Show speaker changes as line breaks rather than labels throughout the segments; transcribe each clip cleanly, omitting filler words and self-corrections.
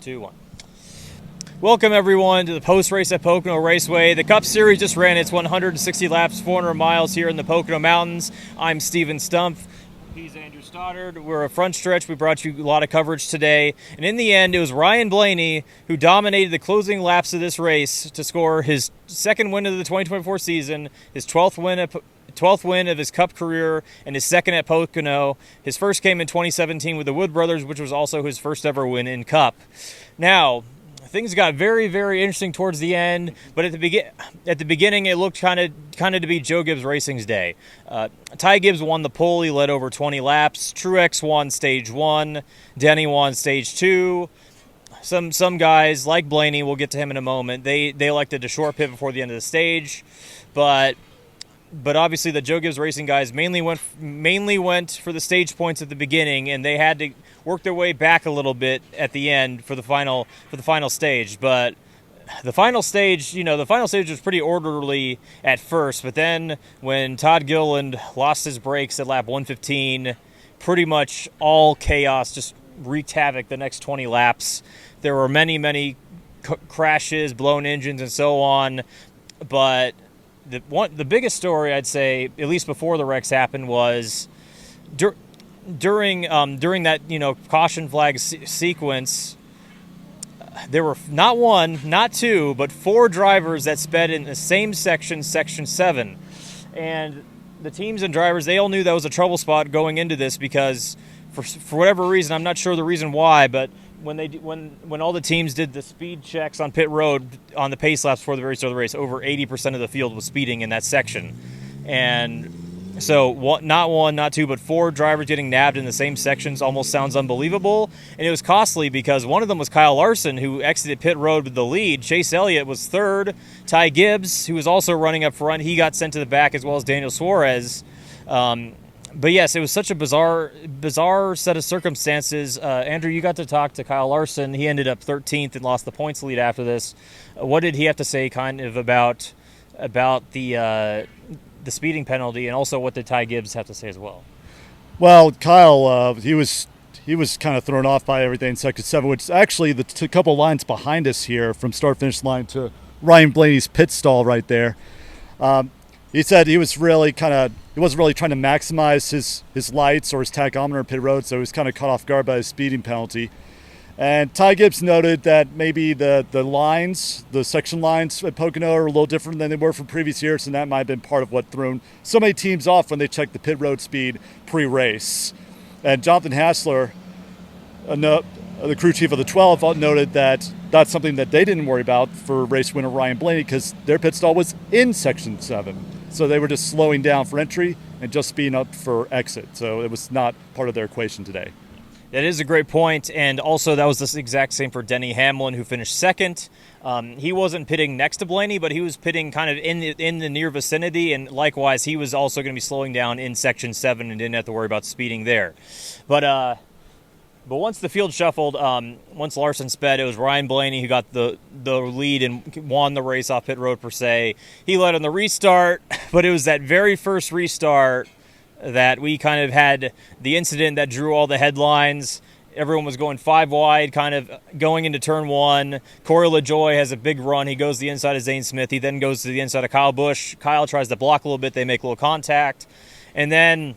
2, 1. Welcome, everyone, to the post-race at Pocono Raceway. The Cup Series just ran its 160 laps, 400 miles here in the Pocono Mountains. I'm Steven Stumpf. He's Andrew Stoddard. We're a Frontstretch. We brought you a lot of coverage today. And in the end, it was Ryan Blaney who dominated the closing laps of this race to score his second win of the 2024 season, his 12th win of his Cup career, and his second at Pocono. His first came in 2017 with the Wood Brothers, which was also his first ever win in Cup. Now, things got very, very interesting towards the end, but at the beginning, it looked kind of to be Joe Gibbs Racing's day. Ty Gibbs won the pole. He led over 20 laps. Truex won Stage 1. Denny won Stage 2. Some guys, like Blaney, we'll get to him in a moment, they elected to short pit before the end of the stage, but obviously the Joe Gibbs Racing guys mainly went for the stage points at the beginning, and they had to work their way back a little bit at the end for the final stage. But the final stage was pretty orderly at first, but then when Todd Gilliland lost his brakes at lap 115, pretty much all chaos just wreaked havoc the next 20 laps. There were many crashes, blown engines, and so on, but the biggest story, I'd say, at least before the wrecks happened, was during that caution flag sequence. There were not one, not two, but 4 drivers that sped in the same section, Section 7, and the teams and drivers, they all knew that was a trouble spot going into this because for whatever reason, I'm not sure the reason why, but when all the teams did the speed checks on pit road on the pace laps before the very start of the race, over 80% of the field was speeding in that section. And so not one, not two, but 4 drivers getting nabbed in the same sections almost sounds unbelievable. And it was costly because one of them was Kyle Larson, who exited pit road with the lead. Chase Elliott was third. Ty Gibbs, who was also running up front, he got sent to the back, as well as Daniel Suarez. But yes, it was such a bizarre set of circumstances. Andrew, you got to talk to Kyle Larson. He ended up 13th and lost the points lead after this. What did he have to say kind of about the speeding penalty, and also what did Ty Gibbs have to say as well?
Well, Kyle, he was kind of thrown off by everything in Section 7, which is actually the couple lines behind us here from start-finish line to Ryan Blaney's pit stall right there. He said he wasn't really trying to maximize his lights or his tachometer in pit road, so he was kind of caught off guard by a speeding penalty. And Ty Gibbs noted that maybe the section lines at Pocono are a little different than they were from previous years, and that might have been part of what threw so many teams off when they checked the pit road speed pre-race. And Jonathan Hassler, the crew chief of the 12, noted that that's something that they didn't worry about for race winner Ryan Blaney because their pit stall was in Section 7. So they were just slowing down for entry and just speeding up for exit. So it was not part of their equation today.
That is a great point, and also that was the exact same for Denny Hamlin, who finished second. He wasn't pitting next to Blaney, but he was pitting kind of in the near vicinity, and likewise, he was also going to be slowing down in Section 7 and didn't have to worry about speeding there. But once the field shuffled, once Larson sped, it was Ryan Blaney who got the lead and won the race off pit road per se. He led on the restart, but it was that very first restart that we kind of had the incident that drew all the headlines. Everyone was going 5 wide, kind of going into turn 1. Corey LaJoie has a big run. He goes to the inside of Zane Smith. He then goes to the inside of Kyle Busch. Kyle tries to block a little bit. They make a little contact. And then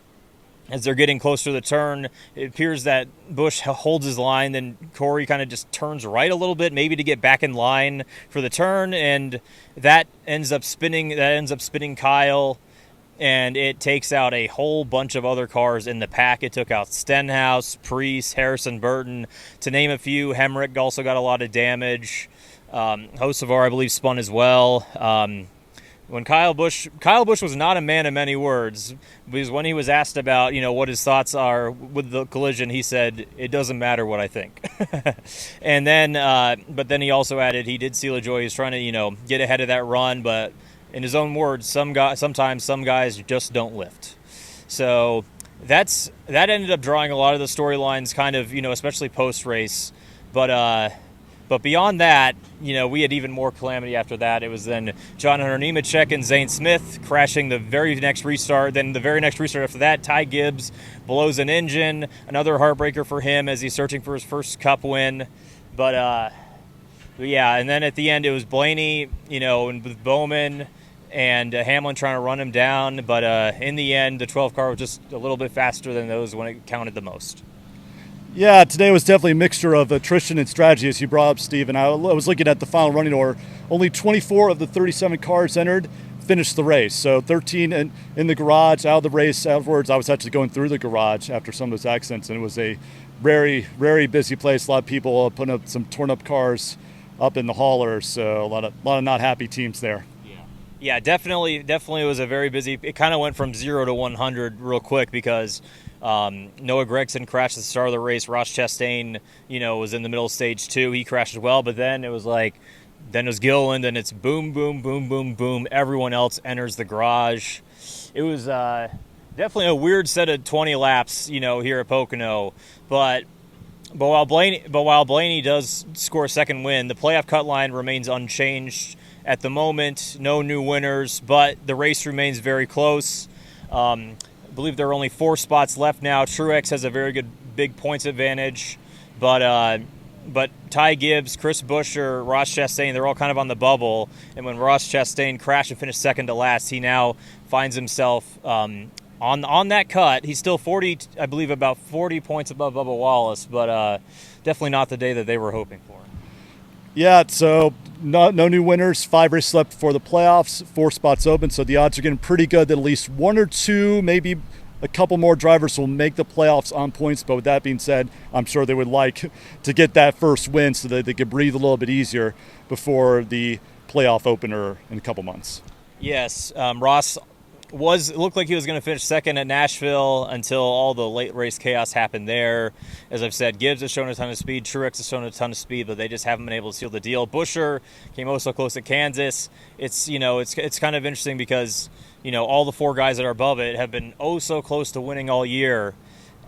as they're getting closer to the turn, it appears that Busch holds his line. Then Corey kind of just turns right a little bit, maybe to get back in line for the turn. And that ends up spinning Kyle. And it takes out a whole bunch of other cars in the pack. It took out Stenhouse, Priest, Harrison Burton, to name a few. Hemrick also got a lot of damage. Hocevar, I believe, spun as well. When Kyle Busch was not a man of many words, because when he was asked about, what his thoughts are with the collision, he said, "It doesn't matter what I think." And then, but then he also added he did see LaJoie. He was trying to, get ahead of that run, but in his own words, sometimes some guys just don't lift. So that ended up drawing a lot of the storylines, kind of, especially post-race. But beyond that, we had even more calamity after that. It was then John Hunter Nemechek and Zane Smith crashing the very next restart. Then the very next restart after that, Ty Gibbs blows an engine. Another heartbreaker for him as he's searching for his first Cup win. But yeah, and then at the end it was Blaney, and with Bowman and Hamlin trying to run him down. But in the end, the 12 car was just a little bit faster than those when it counted the most.
Yeah, today was definitely a mixture of attrition and strategy, as you brought up, Steve. And I was looking at the final running order. Only 24 of the 37 cars entered finished the race. So 13 in the garage, out of the race. Afterwards, I was actually going through the garage after some of those accidents, and it was a very, very busy place. A lot of people putting up some torn up cars up in the haulers. So a lot of not happy teams there.
Yeah, definitely was a very busy. It kind of went from 0 to 100 real quick because Noah Gregson crashed at the start of the race. Ross Chastain, was in the middle of stage 2. He crashed as well, but then it was Gilliland, and it's boom, boom, boom, boom, boom. Everyone else enters the garage. It was definitely a weird set of 20 laps, here at Pocono. But while Blaney does score a second win, the playoff cut line remains unchanged at the moment. No new winners, but the race remains very close. I believe there are only 4 spots left now. Truex has a very good big points advantage, but Ty Gibbs, Chris Buescher, Ross Chastain, they're all kind of on the bubble. And when Ross Chastain crashed and finished second to last, he now finds himself on that cut. He's still about 40 points above Bubba Wallace, but definitely not the day that they were hoping for.
Yeah, so no new winners. 5 races left before the playoffs. 4 spots open, so the odds are getting pretty good that at least 1 or 2, maybe a couple more drivers will make the playoffs on points. But with that being said, I'm sure they would like to get that first win so that they could breathe a little bit easier before the playoff opener in a couple months.
Yes, Ross looked like he was going to finish second at Nashville until all the late race chaos happened there. As I've said, Gibbs has shown a ton of speed, Truex has shown a ton of speed, but they just haven't been able to seal the deal. Buescher came so close at Kansas. It's kind of interesting because all the 4 guys that are above it have been so close to winning all year.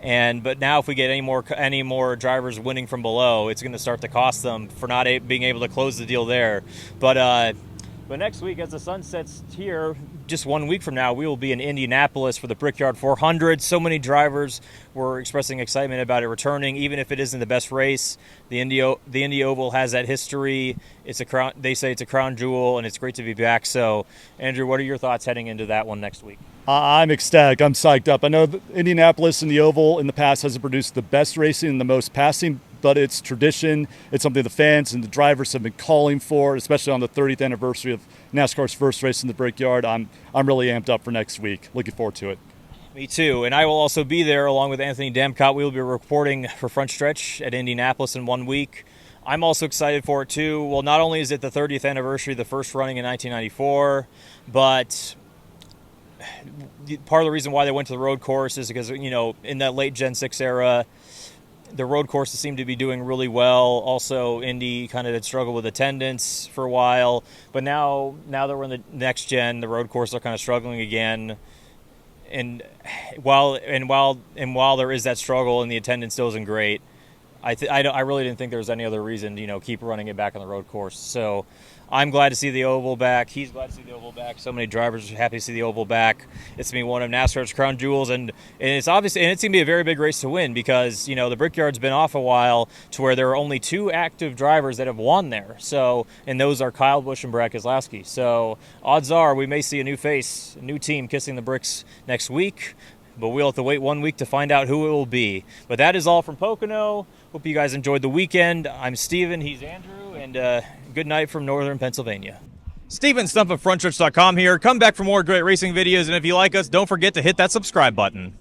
But now if we get any more drivers winning from below, it's going to start to cost them for not being able to close the deal there. But next week, as the sun sets here, just 1 week from now, we will be in Indianapolis for the Brickyard 400. So many drivers were expressing excitement about it returning, even if it isn't the best race. The Indy Oval has that history. It's a crown. They say it's a crown jewel, and it's great to be back. So, Andrew, what are your thoughts heading into that one next week?
I'm ecstatic. I'm psyched up. I know that Indianapolis and the Oval in the past hasn't produced the best racing and the most passing, but it's tradition. It's something the fans and the drivers have been calling for, especially on the 30th anniversary of NASCAR's first race in the Brickyard. I'm really amped up for next week. Looking forward to it.
Me too. And I will also be there along with Anthony Demcott. We will be reporting for Frontstretch at Indianapolis in 1 week. I'm also excited for it too. Well, not only is it the 30th anniversary of the first running in 1994, but part of the reason why they went to the road course is because, in that late Gen 6 era, the road courses seem to be doing really well. Also, Indy kind of had struggled with attendance for a while, but now that we're in the next gen, the road courses are kind of struggling again. And while there is that struggle and the attendance still isn't great, I really didn't think there was any other reason to keep running it back on the road course. So I'm glad to see the Oval back. He's glad to see the Oval back. So many drivers are happy to see the Oval back. It's going to be one of NASCAR's crown jewels, and it's going to be a very big race to win because the Brickyard's been off a while to where there are only 2 active drivers that have won there. So, and those are Kyle Busch and Brad Keselowski. So odds are we may see a new face, a new team kissing the bricks next week. But we'll have to wait 1 week to find out who it will be. But that is all from Pocono. Hope you guys enjoyed the weekend. I'm Steven, he's Andrew, and good night from northern Pennsylvania. Steven Stumpf of Frontstretch.com here. Come back for more great racing videos, and if you like us, don't forget to hit that subscribe button.